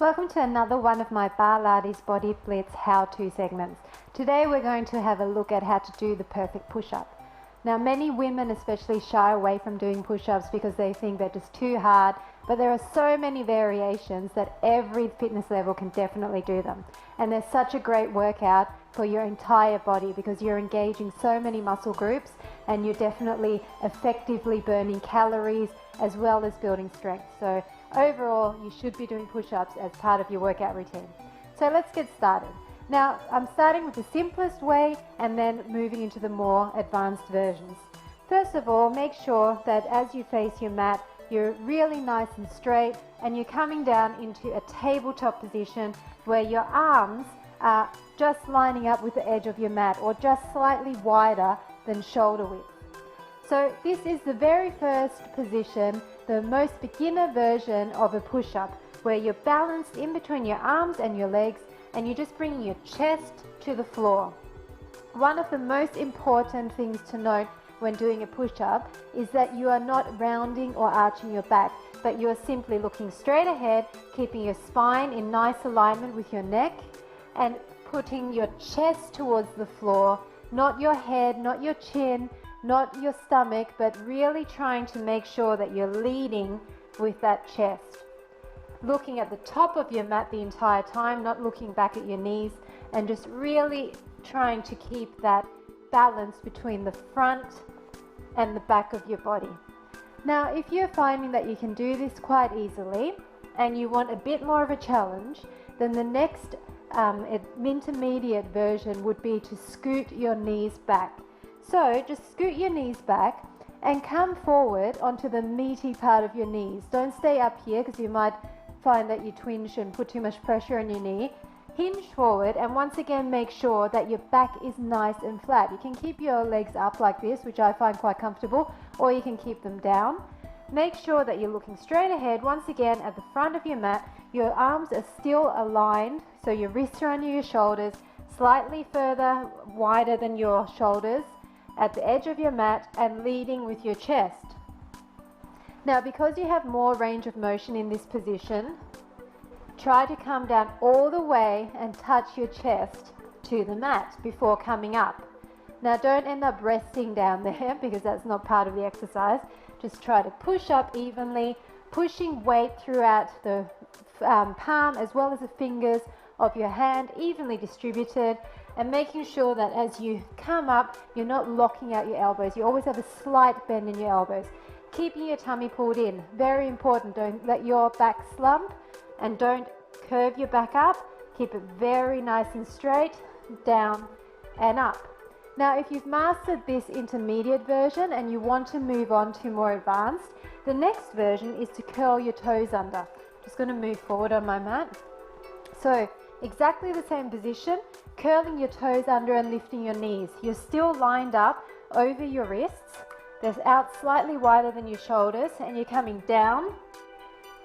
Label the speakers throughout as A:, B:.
A: Welcome to another one of my Barlates Body Blitz how-to segments. Today we're going to have a look at how to do the perfect push-up. Now many women especially shy away from doing push-ups because they think they're just too hard, but there are so many variations that every fitness level can definitely do them. And they're such a great workout for your entire body because you're engaging so many muscle groups and you're definitely effectively burning calories as well as building strength. So overall, you should be doing push-ups as part of your workout routine. So let's get started. Now, I'm starting with the simplest way and then moving into the more advanced versions. First of all, make sure that as you face your mat, you're really nice and straight and you're coming down into a tabletop position where your arms are just lining up with the edge of your mat or just slightly wider than shoulder width. So this is the very first position, the most beginner version of a push-up, where you're balanced in between your arms and your legs and you're just bringing your chest to the floor. One of the most important things to note when doing a push-up is that you are not rounding or arching your back, but you are simply looking straight ahead, keeping your spine in nice alignment with your neck and putting your chest towards the floor, not your head, not your chin, not your stomach, but really trying to make sure that you're leading with that chest. Looking at the top of your mat the entire time, not looking back at your knees, and just really trying to keep that balance between the front and the back of your body. Now, if you're finding that you can do this quite easily and you want a bit more of a challenge, then the next intermediate version would be to scoot your knees back. So just scoot your knees back and come forward onto the meaty part of your knees. Don't stay up here because you might find that you twinge and put too much pressure on your knee. Hinge forward and once again make sure that your back is nice and flat. You can keep your legs up like this, which I find quite comfortable, or you can keep them down. Make sure that you're looking straight ahead. Once again at the front of your mat, your arms are still aligned, so your wrists are under your shoulders, slightly further wider than your shoulders at the edge of your mat and leading with your chest. Now, because you have more range of motion in this position, try to come down all the way and touch your chest to the mat before coming up. Now, don't end up resting down there because that's not part of the exercise. Just try to push up evenly, pushing weight throughout the palm as well as the fingers of your hand, evenly distributed, and making sure that as you come up, you're not locking out your elbows. You always have a slight bend in your elbows. Keeping your tummy pulled in, very important. Don't let your back slump and don't curve your back up. Keep it very nice and straight, down and up. Now, if you've mastered this intermediate version and you want to move on to more advanced, the next version is to curl your toes under. Just going to move forward on my mat. So exactly the same position, curling your toes under and lifting your knees. You're still lined up over your wrists. They're out slightly wider than your shoulders and you're coming down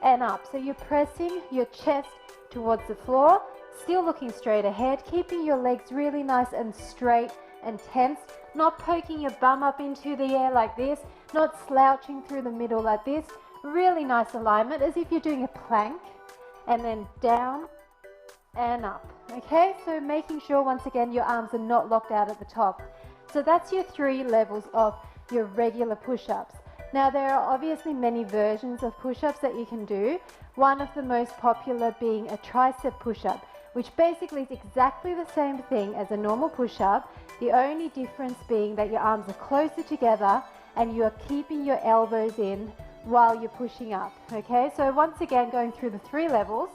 A: and up. So you're pressing your chest towards the floor, still looking straight ahead, keeping your legs really nice and straight and tense, not poking your bum up into the air like this, not slouching through the middle like this. Really nice alignment as if you're doing a plank, and then down and up. Okay, so making sure once again your arms are not locked out at the top. So that's your 3 levels of your regular push-ups. Now there are obviously many versions of push-ups that you can do. One of the most popular being a tricep push-up, which basically is exactly the same thing as a normal push-up, the only difference being that your arms are closer together and you are keeping your elbows in while you're pushing up. Okay, so once again going through the 3 levels.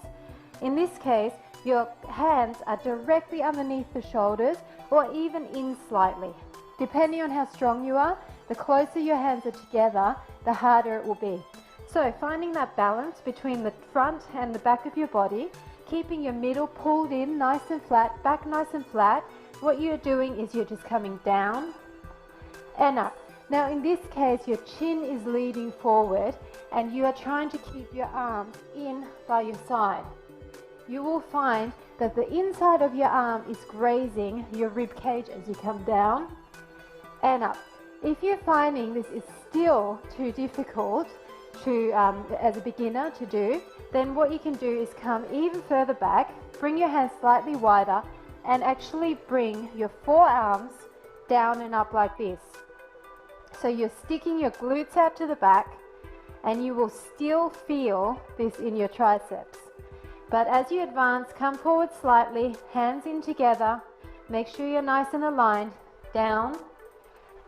A: In this case, your hands are directly underneath the shoulders or even in slightly. Depending on how strong you are, the closer your hands are together, the harder it will be. So finding that balance between the front and the back of your body, keeping your middle pulled in nice and flat, back nice and flat. What you're doing is you're just coming down and up. Now in this case, your chin is leading forward and you are trying to keep your arms in by your side. You will find that the inside of your arm is grazing your rib cage as you come down and up. If you're finding this is still too difficult, to, as a beginner to do, then what you can do is come even further back, bring your hands slightly wider, and actually bring your forearms down and up like this. So you're sticking your glutes out to the back, and you will still feel this in your triceps. But as you advance, come forward slightly, hands in together, make sure you're nice and aligned, down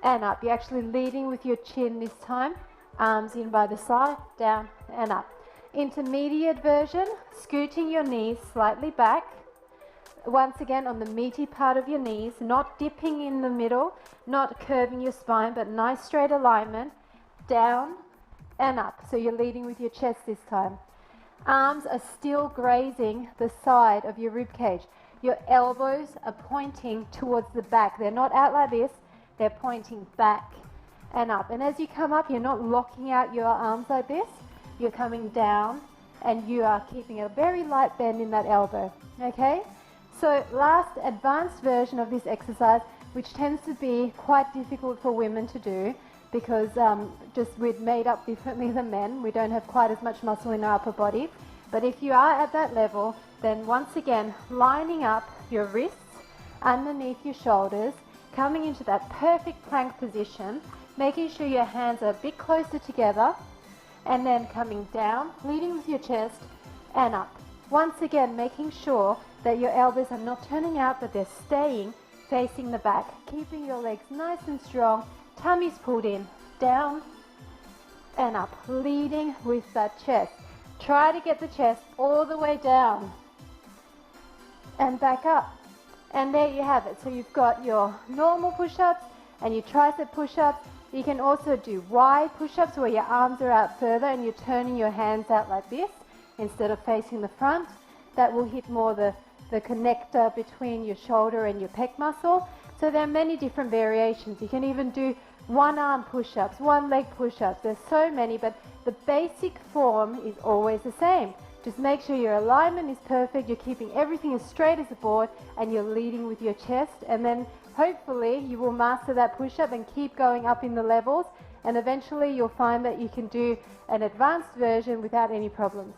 A: and up. You're actually leading with your chin this time, arms in by the side, down and up. Intermediate version, scooting your knees slightly back, once again on the meaty part of your knees, not dipping in the middle, not curving your spine, but nice straight alignment, down and up. So you're leading with your chest this time. Arms are still grazing the side of your rib cage. Your elbows are pointing towards the back. They're not out like this, they're pointing back and up. And as you come up, you're not locking out your arms like this, you're coming down and you are keeping a very light bend in that elbow, okay? So last advanced version of this exercise, which tends to be quite difficult for women to do because just we're made up differently than men. We don't have quite as much muscle in our upper body. But if you are at that level, then once again, lining up your wrists underneath your shoulders, coming into that perfect plank position, making sure your hands are a bit closer together, and then coming down, leading with your chest, and up. Once again, making sure that your elbows are not turning out, but they're staying facing the back, keeping your legs nice and strong, tummy's pulled in, down and up, leading with that chest. Try to get the chest all the way down and back up. And there you have it. So you've got your normal push-ups and your tricep push-ups. You can also do wide push-ups where your arms are out further and you're turning your hands out like this instead of facing the front. That will hit more the connector between your shoulder and your pec muscle. So there are many different variations. You can even do one arm push-ups, one leg push-ups. There's so many, but the basic form is always the same. Just make sure your alignment is perfect, you're keeping everything as straight as a board, and you're leading with your chest. And then hopefully you will master that push-up and keep going up in the levels, and eventually you'll find that you can do an advanced version without any problems.